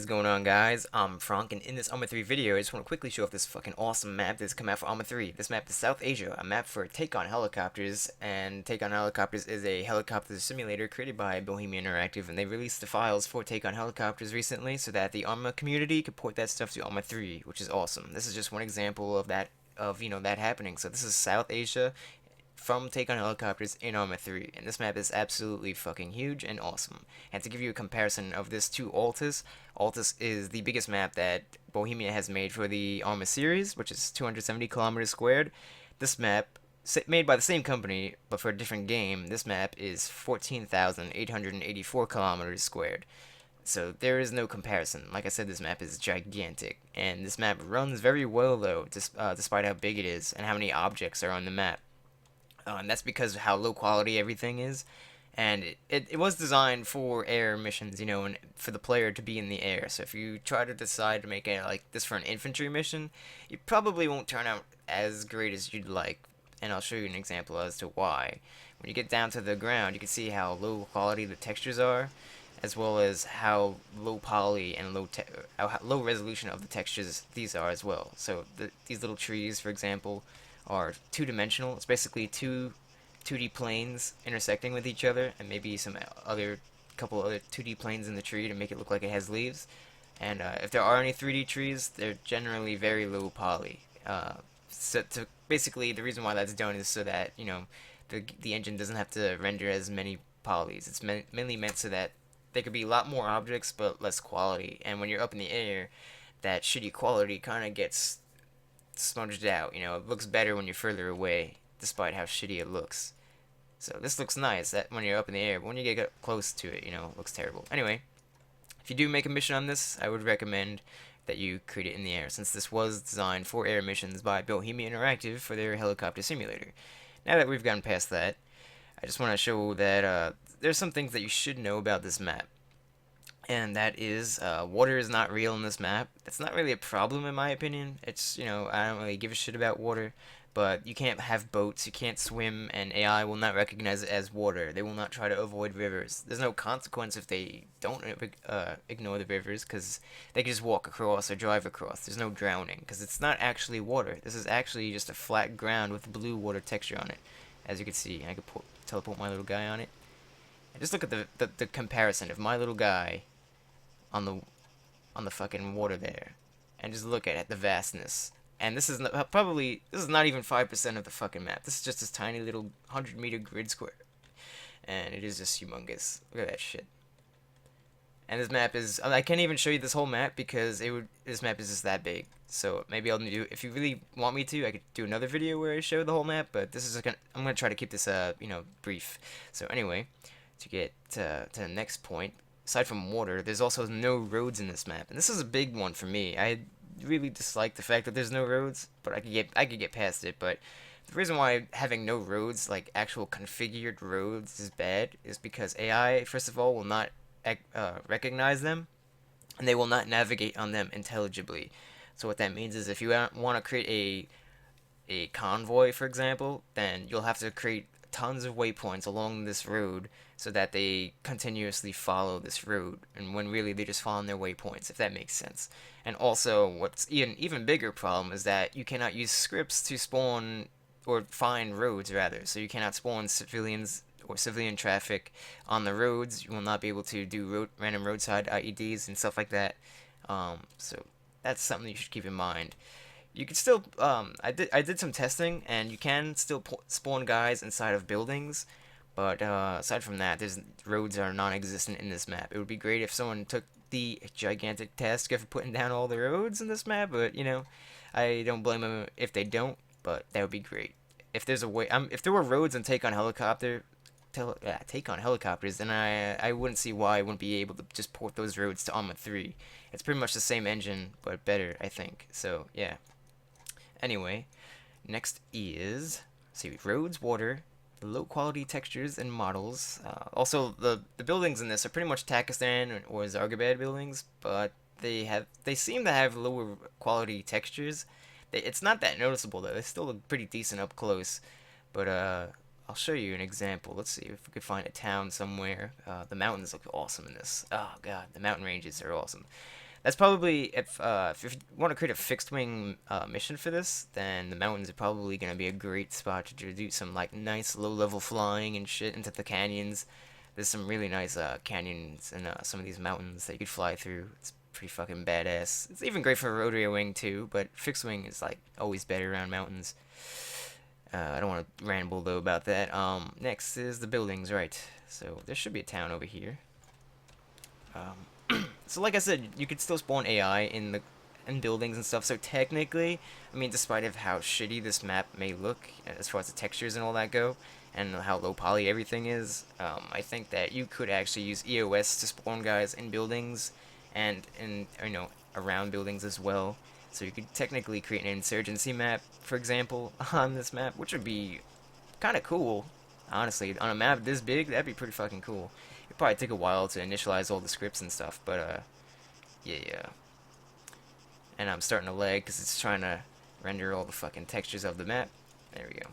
going on, guys? I'm Frank, and in this ArmA 3 video, I just want to quickly show off this fucking awesome map that's come out for ArmA 3. This map is South Asia, a map for Take on Helicopters, and Take on Helicopters is a helicopter simulator created by Bohemia Interactive, and they released the files for Take on Helicopters recently so that the ArmA community could port that stuff to ArmA 3, which is awesome. This is just one example of that happening. So this is South Asia from Take on Helicopters in ArmA 3, and this map is absolutely fucking huge and awesome. And to give you a comparison of this to Altus, Altus is the biggest map that Bohemia has made for the ArmA series, which is 270 kilometers squared. This map, made by the same company, but for a different game, this map is 14,884 kilometers squared. So there is no comparison. Like I said, this map is gigantic, and this map runs very well though, despite how big it is and how many objects are on the map. And that's because of how low quality everything is. And it was designed for air missions, and for the player to be in the air. So if you try to decide to make it like this for an infantry mission, it probably won't turn out as great as you'd like. And I'll show you an example as to why. When you get down to the ground, you can see how low quality the textures are, as well as how low poly and how low resolution of the textures these are as well. So these little trees, for example, are two-dimensional. It's basically two 2D planes intersecting with each other, and maybe some couple other 2D planes in the tree to make it look like it has leaves. And if there are any 3D trees, they're generally very low poly. Basically, the reason why that's done is so that the engine doesn't have to render as many polys. It's mainly meant so that there could be a lot more objects but less quality. And when you're up in the air, that shitty quality kind of gets smudged out. It looks better when you're further away, despite how shitty it looks. So this looks nice that when you're up in the air, but when you get close to it, it looks terrible. Anyway, if you do make a mission on this, I would recommend that you create it in the air, since this was designed for air missions by Bohemia Interactive for their helicopter simulator. Now that we've gotten past that, I just want to show that there's some things that you should know about this map. And that is, water is not real in this map. That's not really a problem in my opinion. It's, I don't really give a shit about water, but you can't have boats, you can't swim, and AI will not recognize it as water. They will not try to avoid rivers. There's no consequence if they don't ignore the rivers, because they can just walk across or drive across. There's no drowning, because it's not actually water. This is actually just a flat ground with blue water texture on it. As you can see, I could teleport my little guy on it. And just look at the comparison of my little guy on the fucking water there, and just look at it, the vastness. And this is not even 5% of the fucking map. This is just this tiny little 100-meter grid square, and it is just humongous. Look at that shit. And this map is, I can't even show you this whole map because this map is just that big. So maybe I'll do, if you really want me to, I could do another video where I show the whole map, but this is I'm gonna try to keep this brief. So anyway, to get to the next point, aside from water, there's also no roads in this map, and this is a big one for me. I really dislike the fact that there's no roads, but I could get past it. But the reason why having no roads, like actual configured roads, is bad is because AI, first of all, will not recognize them, and they will not navigate on them intelligibly. So what that means is if you want to create a convoy, for example, then you'll have to create tons of waypoints along this road so that they continuously follow this road, and when really they're just following their waypoints, if that makes sense. And also, what's even bigger problem is that you cannot use scripts to spawn or find roads, rather. So you cannot spawn civilians or civilian traffic on the roads. You will not be able to do random roadside IEDs and stuff like that. So that's something you should keep in mind. You can still, I did some testing, and you can still spawn guys inside of buildings, but aside from that, roads are non-existent in this map. It would be great if someone took the gigantic task of putting down all the roads in this map, but I don't blame them if they don't. But that would be great. If there's a way, if there were roads and Take on Helicopters, then I wouldn't see why I wouldn't be able to just port those roads to ArmA 3. It's pretty much the same engine, but better, I think. So yeah. Anyway, next is, roads, water, low quality textures and models. Also, the buildings in this are pretty much Takistan or Zargabad buildings, but they seem to have lower quality textures. It's not that noticeable though. They still look pretty decent up close, but I'll show you an example. Let's see if we could find a town somewhere. The mountains look awesome in this. Oh god, the mountain ranges are awesome. That's probably if you want to create a fixed wing mission for this, then the mountains are probably gonna be a great spot to do some like nice low level flying and shit into the canyons. There's some really nice canyons in some of these mountains that you could fly through. It's pretty fucking badass. It's even great for a rotary wing too, but fixed wing is like always better around mountains. I don't want to ramble though about that. Next is the buildings, right? So there should be a town over here. So like I said, you could still spawn AI in buildings and stuff. So technically, I mean, despite of how shitty this map may look as far as the textures and all that go, and how low poly everything is, I think that you could actually use EOS to spawn guys in buildings and in around buildings as well. So you could technically create an insurgency map, for example, on this map, which would be kind of cool. Honestly, on a map this big, that'd be pretty fucking cool. It'd probably take a while to initialize all the scripts and stuff, but yeah. And I'm starting to lag because it's trying to render all the fucking textures of the map. There we go.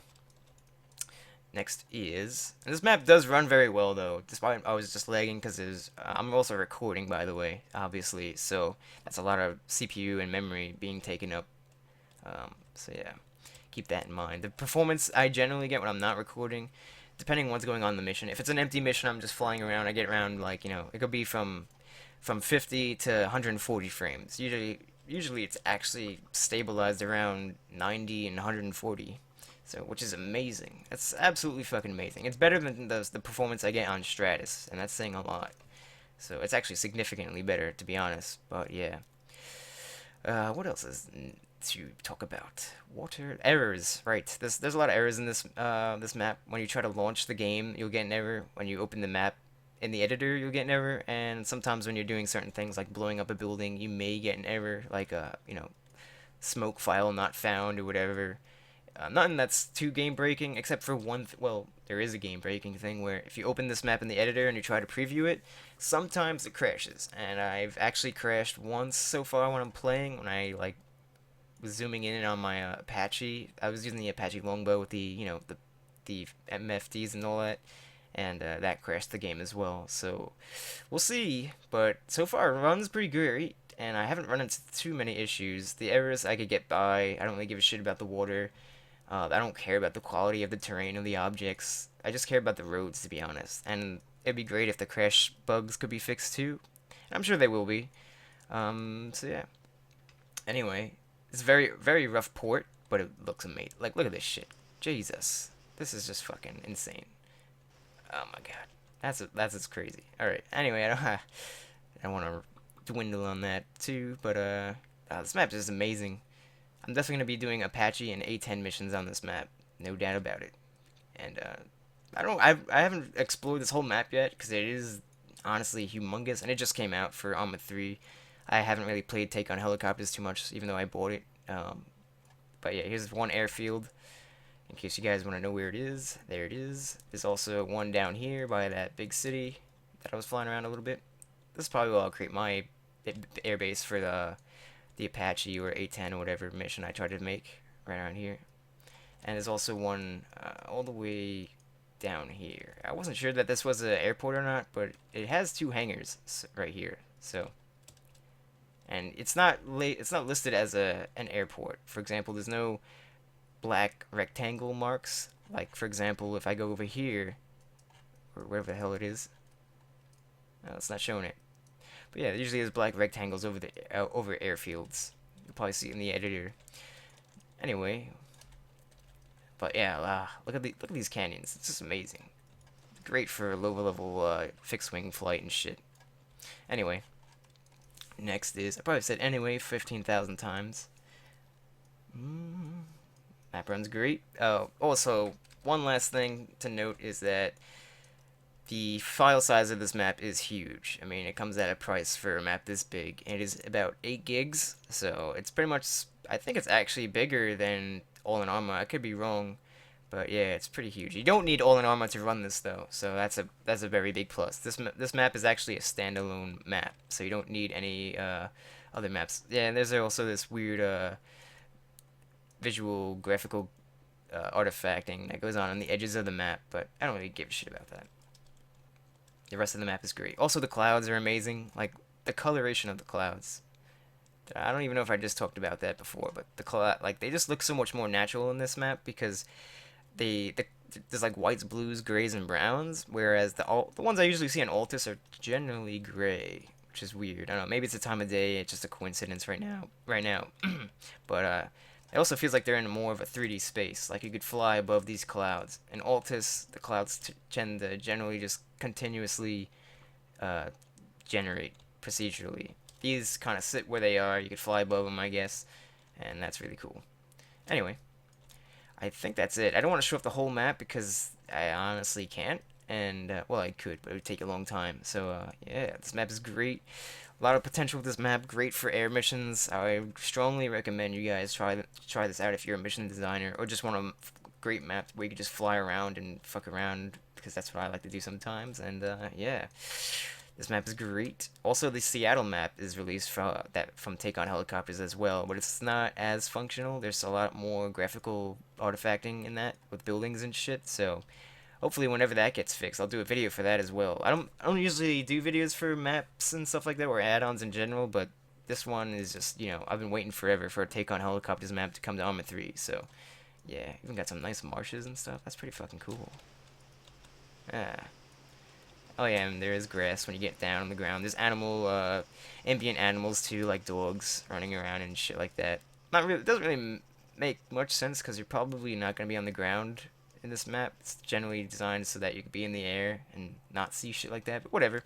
Next is, and this map does run very well though, despite I was just lagging because I'm also recording, by the way, obviously, so that's a lot of CPU and memory being taken up. So yeah, keep that in mind. The performance I generally get when I'm not recording, depending on what's going on in the mission. If it's an empty mission, I'm just flying around. I get around like it could be from 50 to 140 frames. Usually it's actually stabilized around 90 and 140. So, which is amazing. That's absolutely fucking amazing. It's better than the performance I get on Stratus, and that's saying a lot. So, it's actually significantly better, to be honest. But yeah. What else is to talk about? Water errors, right? There's a lot of errors in this map. When you try to launch the game, you'll get an error. When you open the map in the editor, you'll get an error. And sometimes when you're doing certain things like blowing up a building, you may get an error, like smoke file not found or whatever. Nothing that's too game breaking, except for one. Well, there is a game breaking thing where if you open this map in the editor and you try to preview it, sometimes it crashes. And I've actually crashed once so far when I'm playing. When I was zooming in on my Apache, I was using the Apache longbow with the MFDs and all that, and that crashed the game as well. So we'll see. But so far, it runs pretty great. And I haven't run into too many issues. The errors I could get by. I don't really give a shit about the water. I don't care about the quality of the terrain or the objects. I just care about the roads, to be honest. And it'd be great if the crash bugs could be fixed too. I'm sure they will be. So yeah. Anyway, it's very, very rough port, but it looks amazing. Like, look at this shit. Jesus. This is just fucking insane. Oh my god. That's just crazy. Alright. Anyway, I don't want to dwindle on that too, but this map is just amazing. I'm definitely gonna be doing Apache and A10 missions on this map, no doubt about it. And I haven't explored this whole map yet because it is honestly humongous, and it just came out for ArmA 3. I haven't really played Take on Helicopters too much, even though I bought it. But yeah, here's one airfield. In case you guys want to know where it is, there it is. There's also one down here by that big city that I was flying around a little bit. This is probably where I'll create my airbase for the Apache or A10 or whatever mission I tried to make right around here. And there's also one all the way down here. I wasn't sure that this was an airport or not, but it has two hangars right here. So, and it's not listed as an airport. For example, there's no black rectangle marks. Like for example, if I go over here or wherever the hell it is, it's not showing it. But yeah, usually there's black rectangles over the over airfields. You'll probably see it in the editor. Anyway, but yeah, look at these canyons. It's just amazing. Great for low level fixed wing flight and shit. Anyway, next is I probably said anyway 15,000 times. Map runs great. Also, one last thing to note is that the file size of this map is huge. I mean, it comes at a price for a map this big. It is about 8 gigs, so it's pretty much, I think it's actually bigger than All in ArmA. I could be wrong, but yeah, it's pretty huge. You don't need All in ArmA to run this though, so that's a very big plus. This map is actually a standalone map, so you don't need any other maps. Yeah, and there's also this weird visual graphical artifacting that goes on the edges of the map, but I don't really give a shit about that. The rest of the map is great. Also, the clouds are amazing. Like, the coloration of the clouds. I don't even know if I just talked about that before, but the like they just look so much more natural in this map because there's like whites, blues, grays, and browns, whereas the ones I usually see in Altus are generally gray, which is weird. I don't know. Maybe it's the time of day. It's just a coincidence right now. Right now, but it also feels like they're in more of a 3D space. Like you could fly above these clouds. In Altus, the clouds tend to generally just continuously uh, generate procedurally. These kind of sit where they are. You could fly above them, I guess, and that's really cool. Anyway, I think that's it. I don't want to show off the whole map because I honestly can't. And, well, I could, but it would take a long time. So, yeah, this map is great. A lot of potential with this map. Great for air missions. I strongly recommend you guys try this out if you're a mission designer or just want a great map where you can just fly around and fuck around because that's what I like to do sometimes. And, yeah. This map is great. Also, the Seattle map is released from Take on Helicopters as well, but it's not as functional. There's a lot more graphical artifacting in that with buildings and shit. So hopefully, whenever that gets fixed, I'll do a video for that as well. I don't usually do videos for maps and stuff like that or add-ons in general, but this one is just I've been waiting forever for a Take on Helicopters map to come to ArmA 3. So yeah, even got some nice marshes and stuff. That's pretty fucking cool. Yeah. Oh yeah, and there is grass when you get down on the ground. There's ambient animals too, like dogs running around and shit like that. Not really, it doesn't really make much sense because you're probably not gonna be on the ground in this map. It's generally designed so that you can be in the air and not see shit like that. But whatever.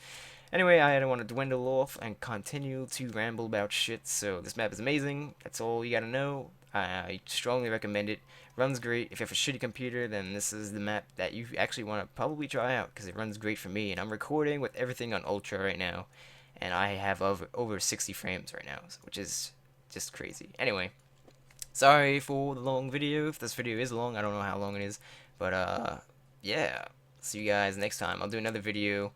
Anyway, I don't want to dwindle off and continue to ramble about shit. So this map is amazing. That's all you gotta know. I strongly recommend it. Runs great. If you have a shitty computer, then this is the map that you actually want to probably try out because it runs great for me. And I'm recording with everything on ultra right now, and I have over 60 frames right now, which is just crazy. Anyway, sorry for the long video. If this video is long, I don't know how long it is, but yeah. See you guys next time. I'll do another video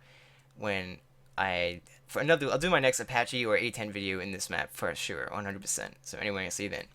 when I'll do my next Apache or A10 video in this map for sure, 100%. So anyway, I'll see you then.